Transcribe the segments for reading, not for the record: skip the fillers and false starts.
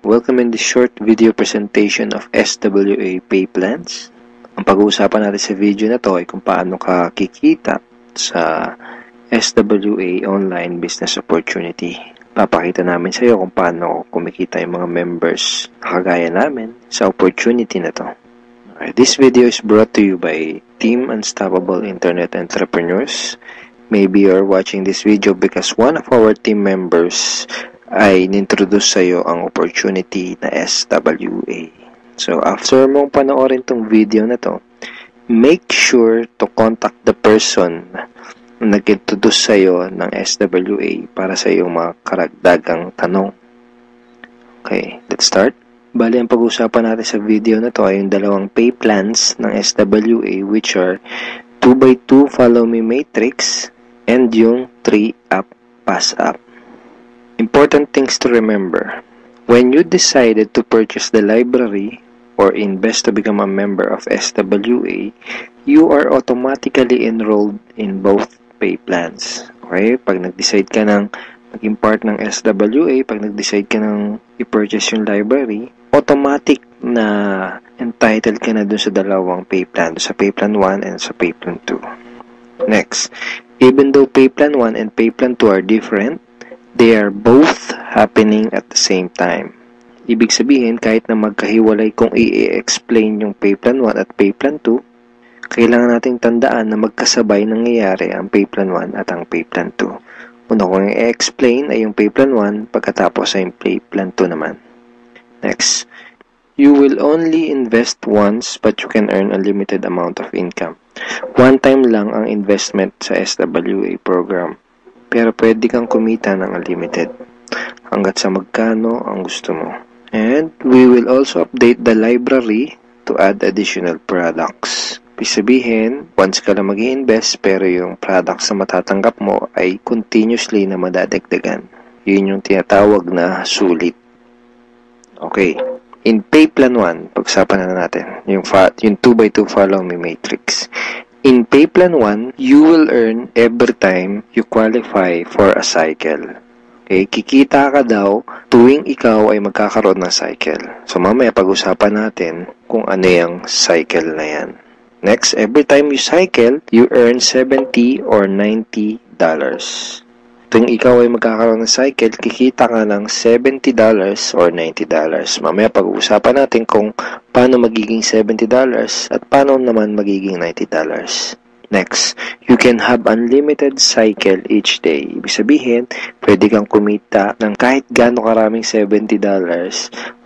Welcome in this short video presentation of SWA pay plans. Ang pag-uusapan natin sa video na to ay kung paano ka kikita sa SWA online business opportunity. Papakita namin sa iyo kung paano kumikita yung mga members na kagaya namin sa opportunity na to. Okay, this video is brought to you by Team Unstoppable Internet Entrepreneurs. Maybe you're watching this video because one of our team members ay nintroduce sa iyo ang opportunity na SWA. So, after mong panoorin tong video na to, make sure to contact the person na nag-introduce sa iyo ng SWA para sa iyong mga karagdagang tanong. Okay, let's start. Bali, ang pag-usapan natin sa video na to ay yung dalawang pay plans ng SWA, which are 2x2 Follow Me Matrix and yung 3-Up Pass Up. Important things to remember. When you decided to purchase the library or invest to become a member of SWA, you are automatically enrolled in both pay plans. Okay? Pag nag-decide ka ng maging part ng SWA, pag nag-decide ka ng i-purchase yung library, automatic na entitled ka na dun sa dalawang pay plan, sa pay plan 1 and sa pay plan 2. Next, even though pay plan 1 and pay plan 2 are different, they are both happening at the same time. Ibig sabihin, kahit na magkahiwalay kung i-explain yung pay plan 1 at pay plan 2, kailangan nating tandaan na magkasabay nangyayari ang pay plan 1 at ang pay plan 2. Una kong i-explain ay yung pay plan 1, pagkatapos ay yung pay plan 2 naman. Next, you will only invest once but you can earn a limited amount of income. One time lang ang investment sa SWA program, pero pwede kang kumita ng unlimited hanggat sa magkano ang gusto mo. And we will also update the library to add additional products. Ibig sabihin, once ka lang mag-i-invest pero yung products na matatanggap mo ay continuously na madadagdagan. Yun yung tinatawag na sulit. Okay. In pay plan 1, pag-usapan na natin yung 2x2 Follow Me Matrix. In pay plan 1, you will earn every time you qualify for a cycle. Okay, kikita ka daw tuwing ikaw ay magkakaroon ng cycle. So mamaya pag-usapan natin kung ano yung cycle na yan. Next, every time you cycle, you earn $70 or $90. Tuwing ikaw ay magkakaroon ng cycle, kikita ka ng $70 or $90. Mamaya pag-uusapan natin kung paano magiging $70 at paano naman magiging $90. Next, you can have unlimited cycle each day. Ibig sabihin, pwede kang kumita ng kahit gaano karaming $70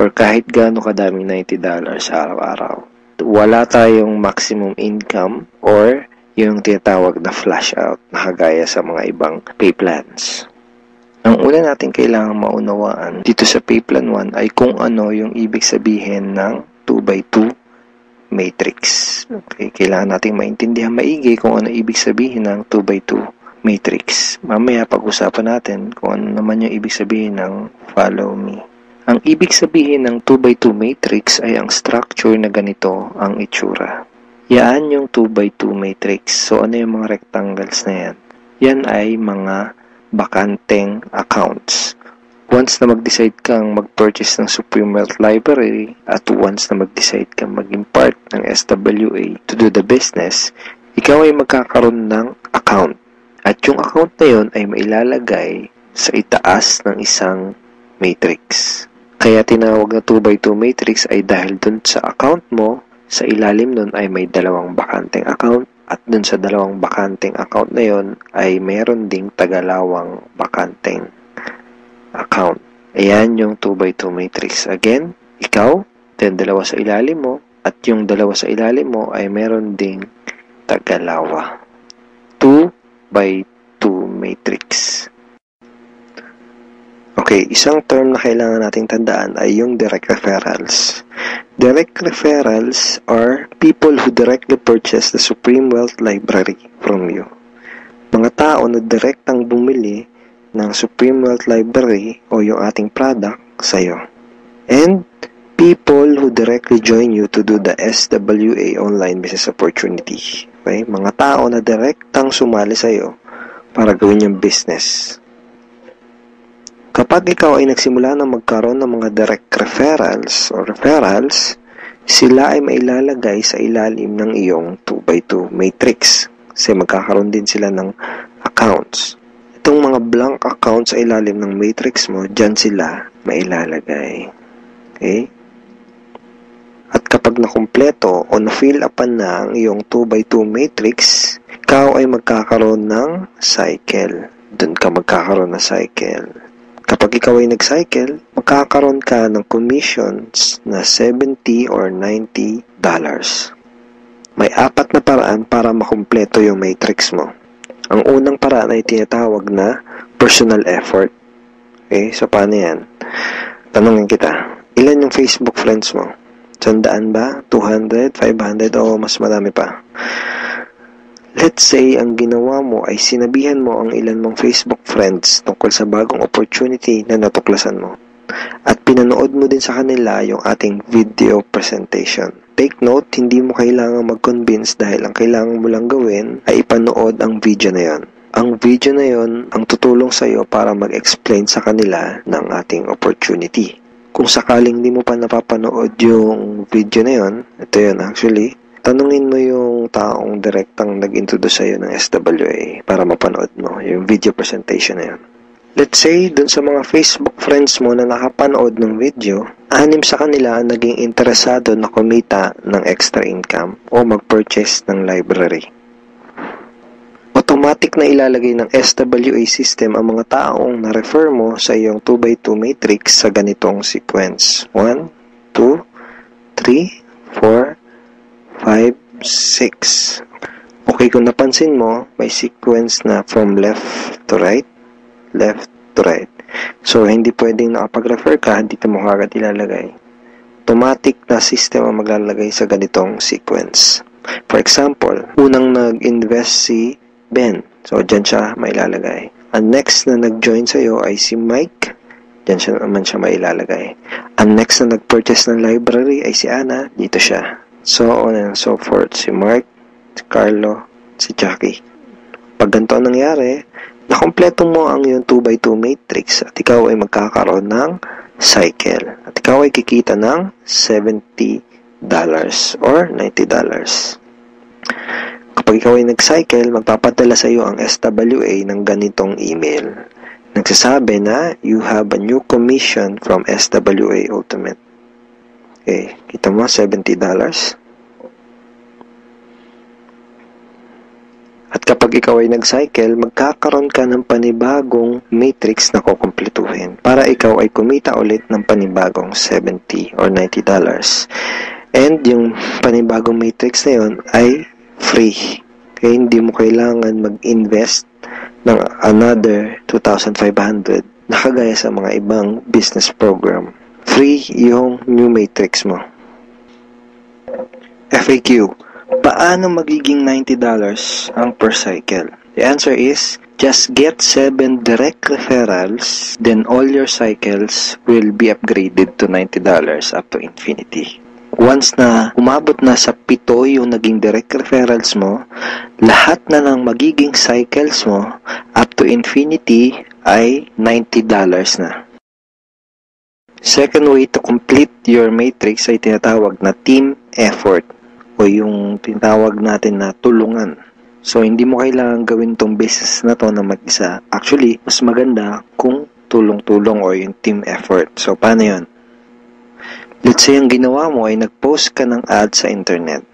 or kahit gaano kadaming $90 araw-araw. Wala tayong maximum income or yung tinatawag na flash out na kagaya sa mga ibang pay plans. Ang una natin kailangang maunawaan dito sa pay plan 1 ay kung ano yung ibig sabihin ng 2x2 matrix. Okay, kailangan nating maintindihan maigi kung ano ibig sabihin ng 2x2 matrix. Mamaya pag-usapan natin kung ano naman yung ibig sabihin ng follow me. Ang ibig sabihin ng 2x2 matrix ay ang structure na ganito ang itsura. Yan yung 2x2 matrix. So, ano yung mga rectangles na yan? Yan ay mga bakanteng accounts. Once na mag-decide kang mag-purchase ng Supreme Wealth Library at once na mag-decide kang maging part ng SWA to do the business, ikaw ay magkakaroon ng account. At yung account na yun ay mailalagay sa itaas ng isang matrix. Kaya tinawag na 2x2 matrix ay dahil dun sa account mo, sa ilalim nun ay may dalawang bakanteng account at dun sa dalawang bakanteng account na yon ay meron ding tagalawang bakanteng account. Ayan yung 2x2 matrix. Again, ikaw, then dalawa sa ilalim mo at yung dalawa sa ilalim mo ay meron ding tagalawa. 2x2 matrix. Okay, isang term na kailangan nating tandaan ay yung direct referrals. Direct referrals are people who directly purchase the Supreme Wealth Library from you. Mga tao na direktang bumili ng Supreme Wealth Library o yung ating product sa'yo. And people who directly join you to do the SWA online business opportunity. Okay? Mga tao na direktang sumali sa'yo para gawin yung business. Kapag ikaw ay nagsimula na magkaroon ng mga direct referrals o referrals, sila ay mailalagay sa ilalim ng iyong 2x2 matrix. Kasi magkakaroon din sila ng accounts. Itong mga blank accounts sa ilalim ng matrix mo, dyan sila mailalagay. Okay? At kapag nakumpleto o na-fill upan na ang iyong 2x2 matrix, ikaw ay magkakaroon ng cycle. Doon ka magkakaroon ng cycle. Kapag ikaw ay nag-cycle, magkakaroon ka ng commissions na $70 or $90. May 4 na paraan para makumpleto yung matrix mo. Ang unang paraan ay tinatawag na personal effort. Okay, so paano yan? Tanungin kita, ilan yung Facebook friends mo? 100 ba? 200? 500? O mas marami pa? Let's say, ang ginawa mo ay sinabihan mo ang ilan mong Facebook friends tungkol sa bagong opportunity na natuklasan mo. At pinanood mo din sa kanila yung ating video presentation. Take note, hindi mo kailangang mag-convince dahil ang kailangan mo lang gawin ay ipanood ang video na yon. Ang video na yon ang tutulong sa iyo para mag-explain sa kanila ng ating opportunity. Kung sakaling di mo pa napapanood yung video na yon, ito yun actually, tanungin mo yung taong direktang nag-introduce sa'yo ng SWA para mapanood mo yung video presentation na yun. Let's say, dun sa mga Facebook friends mo na nakapanood ng video, 6 sa kanila ang naging interesado na kumita ng extra income o mag-purchase ng library. Automatic na ilalagay ng SWA system ang mga taong na-refer mo sa iyong 2x2 matrix sa ganitong sequence. 1, 2, 3, 4, 5, 6. Okay, kung napansin mo, may sequence na from left to right, left to right. So, hindi pwedeng nakapag-refer ka, dito mo kagad ilalagay. Automatic na system ang maglalagay sa ganitong sequence. For example, unang nag-invest si Ben. So, dyan siya mailalagay. Ang next na nag-join sa'yo ay si Mike. Dyan siya naman siya mailalagay. Ang next na nag-purchase ng library ay si Ana. Dito siya. So on and so forth. Si Mark, si Carlo, si Jackie. Pag ganito ang nangyari, nakompleto mo ang iyong 2x2 matrix at ikaw ay magkakaroon ng cycle. At ikaw ay kikita ng $70 or $90. Kapag ikaw ay nag-cycle, magpapadala sa iyo ang SWA ng ganitong email. Nagsasabi na you have a new commission from SWA Ultimate. Okay, kita mo, $70. At kapag ikaw ay nag-cycle, magkakaroon ka ng panibagong matrix na kukumpletuhin para ikaw ay kumita ulit ng panibagong $70 or $90. And yung panibagong matrix na yun ay free. Kaya hindi mo kailangan mag-invest ng another 2,500 na kagaya sa mga ibang business program. Free yung new matrix mo. FAQ. Paano magiging $90 ang per cycle? The answer is, just get 7 direct referrals, then all your cycles will be upgraded to $90 up to infinity. Once na umabot na sa 7 yung naging direct referrals mo, lahat na ng magiging cycles mo up to infinity ay $90 na. Second way to complete your matrix ay tinatawag na team effort o yung tinatawag natin na tulungan. So, hindi mo kailangan gawin tong business na to na mag-isa. Actually, mas maganda kung tulong-tulong o yung team effort. So, paano yun? Let's say, ang ginawa mo ay nag-post ka ng ad sa internet.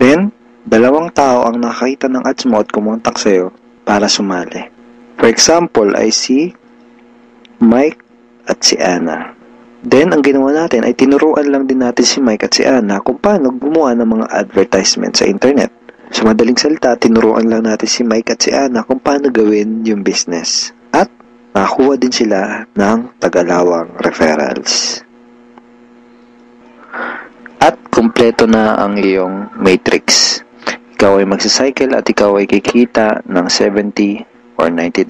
Then, 2 tao ang nakakita ng ads mo at kumontak sa'yo para sumali. For example, ay si Mike at si Ana. Then, ang ginawa natin ay tinuruan lang din natin si Mike at si Ana kung paano gumawa ng mga advertisement sa internet. Sa madaling salita, tinuruan lang natin si Mike at si Ana kung paano gawin yung business. At nakakuha din sila ng tagalawang referrals. At kumpleto na ang iyong matrix. Ikaw ay magsacycle at ikaw ay kikita ng $70 or $90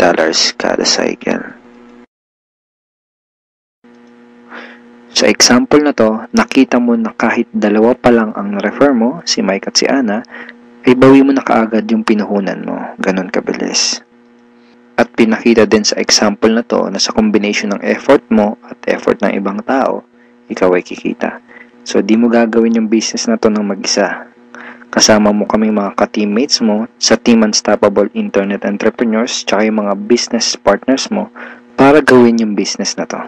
kada cycle. Sa example na to, nakita mo na kahit 2 pa lang ang refer mo, si Mike at si Ana, ay bawi mo na kaagad yung pinuhunan mo. Ganon kabilis. At pinakita din sa example na to na sa combination ng effort mo at effort ng ibang tao, ikaw ay kikita. So, di mo gagawin yung business na to ng mag-isa. Kasama mo kaming mga ka-teammates mo sa Team Unstoppable Internet Entrepreneurs tsaka yung mga business partners mo para gawin yung business na to.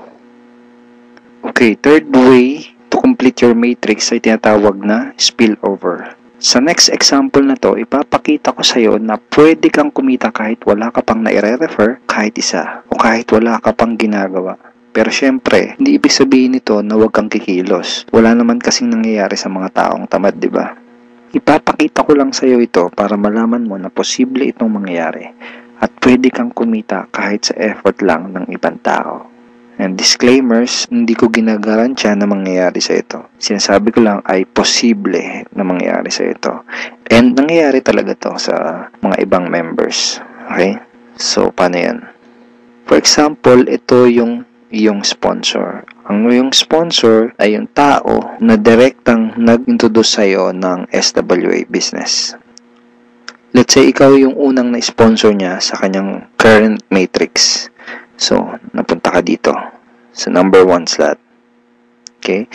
Okay, third way to complete your matrix ay tinatawag na spillover. Sa next example na to, ipapakita ko sa iyo na pwede kang kumita kahit wala ka pang naire-refer kahit isa o kahit wala ka pang ginagawa. Pero syempre, hindi ibig sabihin nito na huwag kang kikilos. Wala naman kasing nangyayari sa mga taong tamad, di ba? Ipapakita ko lang sa iyo ito para malaman mo na posible itong mangyayari at pwede kang kumita kahit sa effort lang ng ibang tao. And disclaimers, hindi ko ginagarantiya na mangyayari sa ito. Sinasabi ko lang ay posible na mangyayari sa ito. And nangyayari talaga to sa mga ibang members. Okay? So, paano yan? For example, ito yung iyong sponsor. Ang iyong sponsor ay yung tao na direktang nag-introduce sa'yo ng SWA business. Let's say, ikaw yung unang na-sponsor niya sa kanyang current matrix. So, napunta ka dito sa number 1 slot. Okay?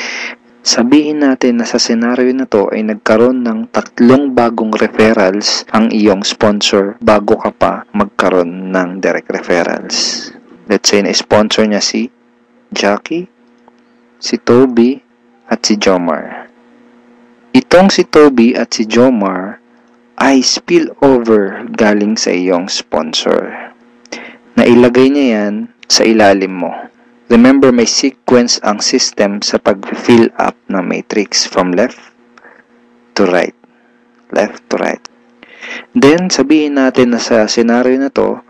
Sabihin natin na sa scenario na to ay nagkaroon ng 3 bagong referrals ang iyong sponsor bago ka pa magkaroon ng direct referrals. Let's say na-sponsor niya si Jackie, si Toby, at si Jomar. Itong si Toby at si Jomar ay spillover galing sa iyong sponsor. Nailagay niya yan sa ilalim mo. Remember, may sequence ang system sa pag-fill up ng matrix from left to right. Left to right. Then, sabihin natin na sa scenario na to,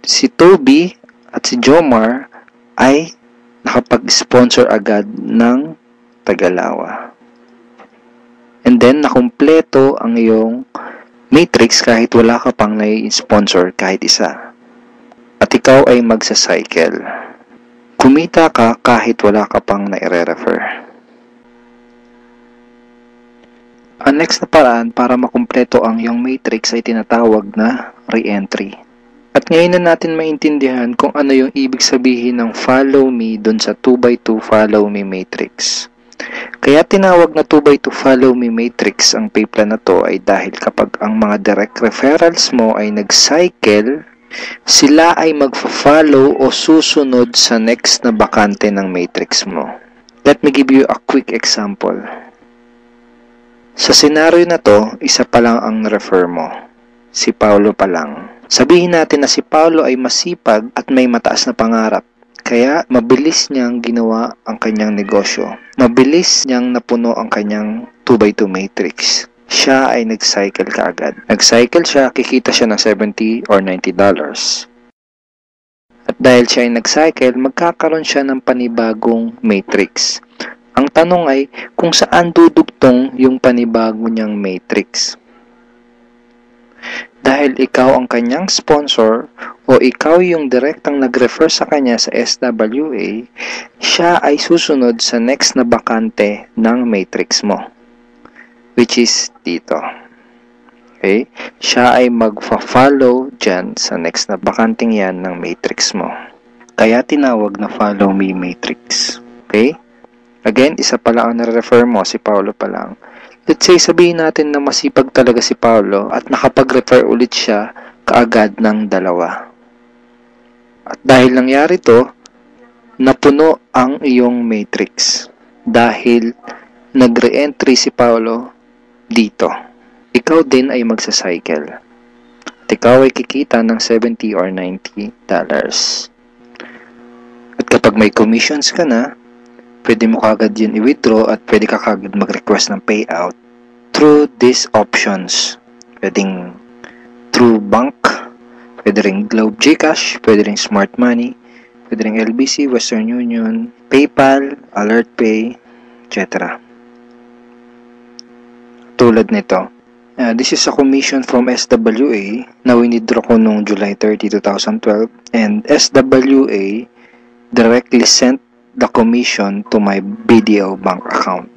si Toby at si Jomar ay nakapag-sponsor agad ng Tagalawa. And then, nakumpleto ang iyong matrix kahit wala ka pang nai-sponsor kahit isa. At ikaw ay magsa-cycle. Kumita ka kahit wala ka pang nai-refer. Ang next na paraan para makumpleto ang iyong matrix ay tinatawag na re-entry. At ngayon na natin maintindihan kung ano yung ibig sabihin ng follow me dun sa 2x2 follow me matrix. Kaya tinawag na 2x2 follow me matrix ang payplan na to ay dahil kapag ang mga direct referrals mo ay nag-cycle, sila ay magfa-follow o susunod sa next na bakante ng matrix mo. Let me give you a quick example. Sa scenario na to, isa pa lang ang refer mo. Si Paulo pa lang. Sabihin natin na si Paulo ay masipag at may mataas na pangarap. Kaya mabilis niyang ginawa ang kanyang negosyo. Mabilis niyang napuno ang kanyang 2x2 matrix. Siya ay nag-cycle kaagad. Nag-cycle siya, kikita siya ng $70 or $90. At dahil siya ay nag-cycle, magkakaroon siya ng panibagong matrix. Ang tanong ay kung saan dudugtong yung panibago niyang matrix. Dahil ikaw ang kanyang sponsor o ikaw yung direktang nag-refer sa kanya sa SWA, siya ay susunod sa next na bakante ng matrix mo. Which is dito. Okay? Siya ay magfa-follow dyan sa next na bakanting yan ng matrix mo. Kaya tinawag na follow me matrix. Okay? Again, isa pa lang ang nare-refer mo, si Paulo pa lang. Let's say, sabihin natin na masipag talaga si Paulo at nakapag-refer ulit siya kaagad ng 2. At dahil nangyari to, napuno ang iyong matrix. Dahil nag-re-entry si Paulo dito. Ikaw din ay magsa-cycle. At ikaw ay kikita ng $70 or $90. At kapag may commissions ka na, pwede mo kagad yun i-withdraw at pwede ka kagad mag-request ng payout through these options. Pwedeng through bank, pwede ring Globe GCash, pwede ring Smart Money, pwede ring LBC, Western Union, PayPal, AlertPay, etc. Tulad nito. This is a commission from SWA na winidraw ko noong July 30, 2012 and SWA directly sent the commission to my BDO bank account.